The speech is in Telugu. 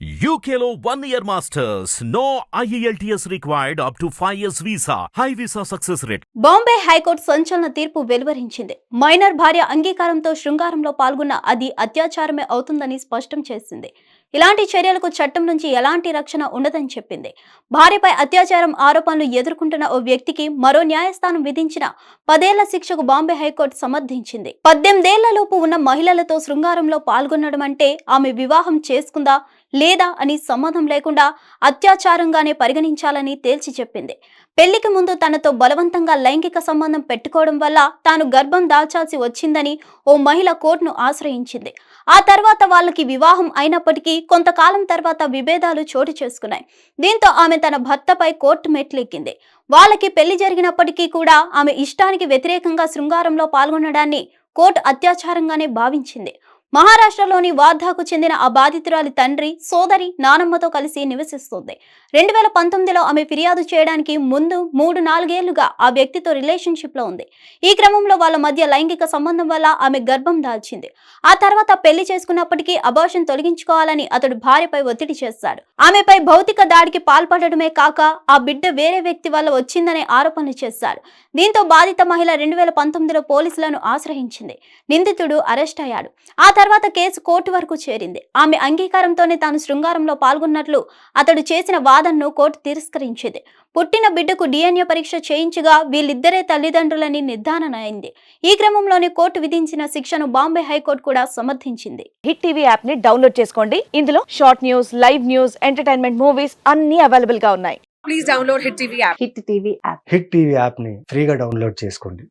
UKLO 1 year masters. No IELTS required up to 5 years visa. High visa success rate. Bombay high court సంచలన తీర్పు వెలువరించింది. మైనర్ భార్య అంగీకారంతో శృంగారంలో పాల్గొన్న అది అత్యాచారమే అవుతుందని స్పష్టం చేసింది. ఇలాంటి చర్యలకు చట్టం నుంచి ఎలాంటి రక్షణ ఉండదని చెప్పింది. భార్యపై అత్యాచారం ఆరోపణలు ఎదుర్కొంటున్న ఓ వ్యక్తికి మరో న్యాయస్థానం విధించిన 10 ఏళ్ల శిక్షకు బాంబే హైకోర్టు సమర్థించింది. 18 ఏళ్లలోపు ఉన్న మహిళలతో శృంగారంలో పాల్గొనడం అంటే ఆమె వివాహం చేసుకుందా లేదా అని సంబంధం లేకుండా అత్యాచారంగానే పరిగణించాలని తేల్చి చెప్పింది. పెళ్లికి ముందు తనతో బలవంతంగా లైంగిక సంబంధం పెట్టుకోవడం వల్ల తాను గర్భం దాల్చాల్సి వచ్చిందని ఓ మహిళ కోర్టును ఆశ్రయించింది. ఆ తర్వాత వాళ్ళకి వివాహం అయినప్పటికీ కొంతకాలం తర్వాత విభేదాలు చోటు చేసుకున్నాయి. దీంతో ఆమె తన భర్తపై కోర్టు మెట్లెక్కింది. వాళ్ళకి పెళ్లి జరిగినప్పటికీ కూడా ఆమె ఇష్టానికి వ్యతిరేకంగా శృంగారంలో పాల్గొనడాన్ని కోర్టు అత్యాచారంగానే భావించింది. మహారాష్ట్రలోని వార్ధాకు చెందిన ఆ బాధితురాలి తండ్రి, సోదరి, నానమ్మతో కలిసి నివసిస్తుంది. 2019లో ఆమె ఫిర్యాదు చేయడానికి ముందు 3-4 ఏళ్లుగా ఆ వ్యక్తితో రిలేషన్షిప్ లో ఉంది. ఈ క్రమంలో వాళ్ళ మధ్య లైంగిక సంబంధం వల్ల ఆమె గర్భం దాల్చింది. ఆ తర్వాత పెళ్లి చేసుకున్నప్పటికీ అబార్షన్ తొలగించుకోవాలని అతడు భార్యపై ఒత్తిడి చేశాడు. ఆమెపై భౌతిక దాడికి పాల్పడడమే కాక ఆ బిడ్డ వేరే వ్యక్తి వల్ల వచ్చిందనే ఆరోపణలు చేశాడు. దీంతో బాధిత మహిళ 2019లో పోలీసులను ఆశ్రయించింది. నిందితుడు అరెస్ట్ అయ్యాడు. ఆ తర్వాత కేసు కోర్టు వరకు చేరింది. ఆమె అంగీకారంతోనే తాను శృంగారంలో పాల్గొన్నట్లు అతడు చేసిన వాదనను కోర్టు తిరస్కరించింది. పుట్టిన బిడ్డకు DNA పరీక్ష చేయించగా వీళ్ళిద్దరే తల్లిదండ్రులని నిర్ధారణ అయింది. ఈ క్రమంలోనే కోర్టు విధించిన శిక్షను బాంబే హైకోర్టు కూడా సమర్థించింది. హిట్ టీవీ యాప్ ని డౌన్లోడ్ చేసుకోండి. ఇందులో short news, live news, entertainment movies అన్ని అవైలబుల్ గా ఉన్నాయి. Please download Hit TV app. Hit TV app. Hit TV యాప్ని ఫ్రీగా డౌన్లోడ్ చేసుకోండి.